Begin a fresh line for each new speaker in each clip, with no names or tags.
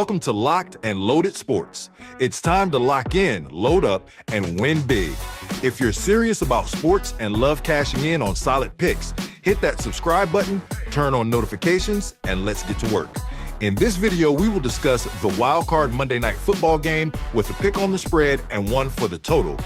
Welcome to Locked and Loaded Sports. It's time to lock in, load up, and win big. If you're serious about sports and love cashing in on solid picks, hit that subscribe button, turn on notifications, and let's get to work. In this video, we will discuss the wild card Monday Night Football game with a pick on the spread and one for the total.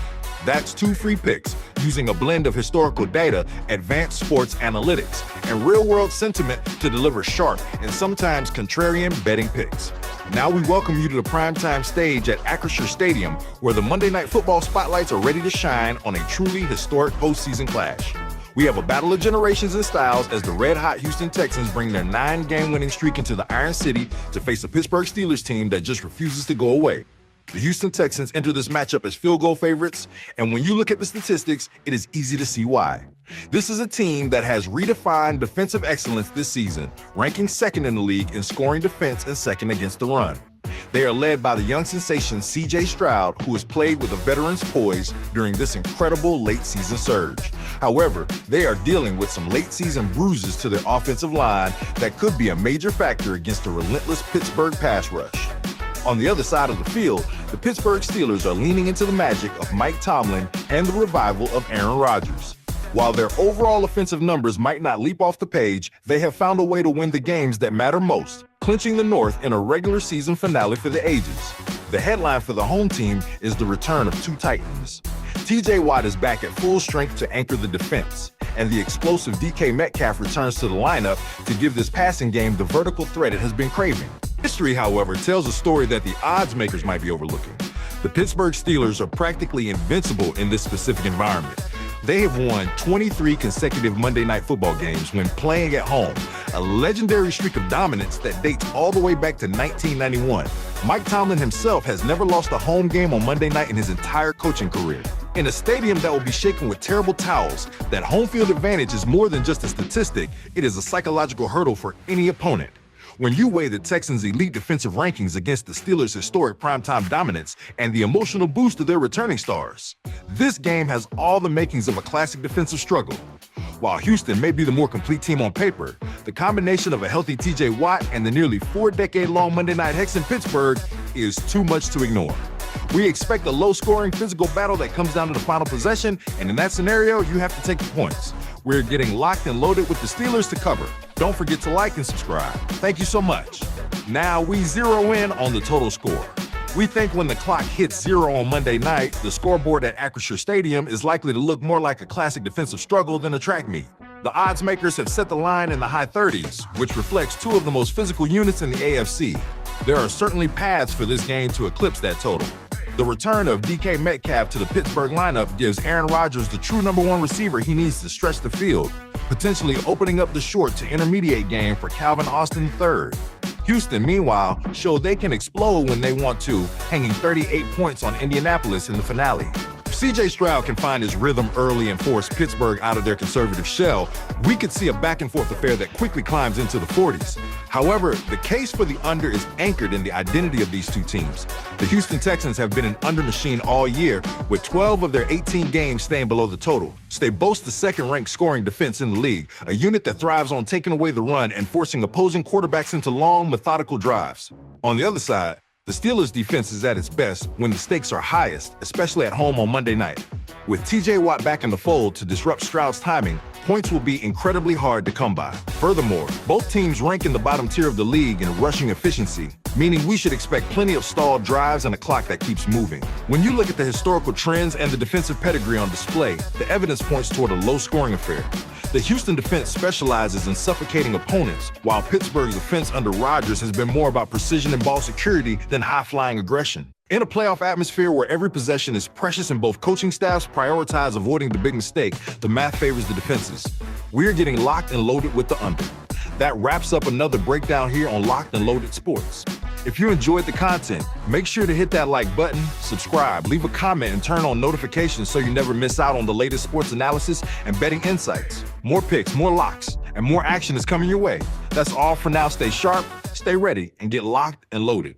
That's 2 free picks using a blend of historical data, advanced sports analytics, and real-world sentiment to deliver sharp and sometimes contrarian betting picks. Now we welcome you to the primetime stage at Acrisure Stadium, where the Monday Night Football spotlights are ready to shine on a truly historic postseason clash. We have a battle of generations and styles as the red-hot Houston Texans bring their 9-game winning streak into the Iron City to face a Pittsburgh Steelers team that just refuses to go away. The Houston Texans enter this matchup as field goal favorites, and when you look at the statistics, it is easy to see why. This is a team that has redefined defensive excellence this season, ranking second in the league in scoring defense and second against the run. They are led by the young sensation C.J. Stroud, who has played with a veteran's poise during this incredible late-season surge. However, they are dealing with some late-season bruises to their offensive line that could be a major factor against the relentless Pittsburgh pass rush. On the other side of the field, the Pittsburgh Steelers are leaning into the magic of Mike Tomlin and the revival of Aaron Rodgers. While their overall offensive numbers might not leap off the page, they have found a way to win the games that matter most, clinching the North in a regular season finale for the ages. The headline for the home team is the return of 2 Titans. TJ Watt is back at full strength to anchor the defense, and the explosive DK Metcalf returns to the lineup to give this passing game the vertical threat it has been craving. History, however, tells a story that the odds makers might be overlooking. The Pittsburgh Steelers are practically invincible in this specific environment. They have won 23 consecutive Monday Night Football games when playing at home, a legendary streak of dominance that dates all the way back to 1991. Mike Tomlin himself has never lost a home game on Monday night in his entire coaching career. In a stadium that will be shaken with terrible towels, that home field advantage is more than just a statistic, it is a psychological hurdle for any opponent. When you weigh the Texans' elite defensive rankings against the Steelers' historic primetime dominance and the emotional boost of their returning stars, this game has all the makings of a classic defensive struggle. While Houston may be the more complete team on paper, the combination of a healthy TJ Watt and the nearly 4-decade-long Monday Night Hex in Pittsburgh is too much to ignore. We expect a low-scoring physical battle that comes down to the final possession, and in that scenario, you have to take the points. We're getting locked and loaded with the Steelers to cover. Don't forget to like and subscribe. Thank you so much. Now we zero in on the total score. We think when the clock hits 0 on Monday night, the scoreboard at Acrisure Stadium is likely to look more like a classic defensive struggle than a track meet. The odds makers have set the line in the high 30s, which reflects 2 of the most physical units in the AFC. There are certainly paths for this game to eclipse that total. The return of DK Metcalf to the Pittsburgh lineup gives Aaron Rodgers the true #1 receiver he needs to stretch the field, potentially opening up the short to intermediate game for Calvin Austin III. Houston, meanwhile, showed they can explode when they want to, hanging 38 points on Indianapolis in the finale. If C.J. Stroud can find his rhythm early and force Pittsburgh out of their conservative shell, we could see a back-and-forth affair that quickly climbs into the 40s. However, the case for the under is anchored in the identity of these 2 teams. The Houston Texans have been an under machine all year, with 12 of their 18 games staying below the total. They boast the second-ranked scoring defense in the league, a unit that thrives on taking away the run and forcing opposing quarterbacks into long, methodical drives. On the other side, the Steelers' defense is at its best when the stakes are highest, especially at home on Monday night. With TJ Watt back in the fold to disrupt Stroud's timing, points will be incredibly hard to come by. Furthermore, both teams rank in the bottom tier of the league in rushing efficiency, meaning we should expect plenty of stalled drives and a clock that keeps moving. When you look at the historical trends and the defensive pedigree on display, the evidence points toward a low-scoring affair. The Houston defense specializes in suffocating opponents, while Pittsburgh's offense under Rodgers has been more about precision and ball security than high-flying aggression. In a playoff atmosphere where every possession is precious and both coaching staffs prioritize avoiding the big mistake, the math favors the defenses. We're getting locked and loaded with the under. That wraps up another breakdown here on Locked and Loaded Sports. If you enjoyed the content, make sure to hit that like button, subscribe, leave a comment, and turn on notifications so you never miss out on the latest sports analysis and betting insights. More picks, more locks, and more action is coming your way. That's all for now. Stay sharp, stay ready, and get locked and loaded.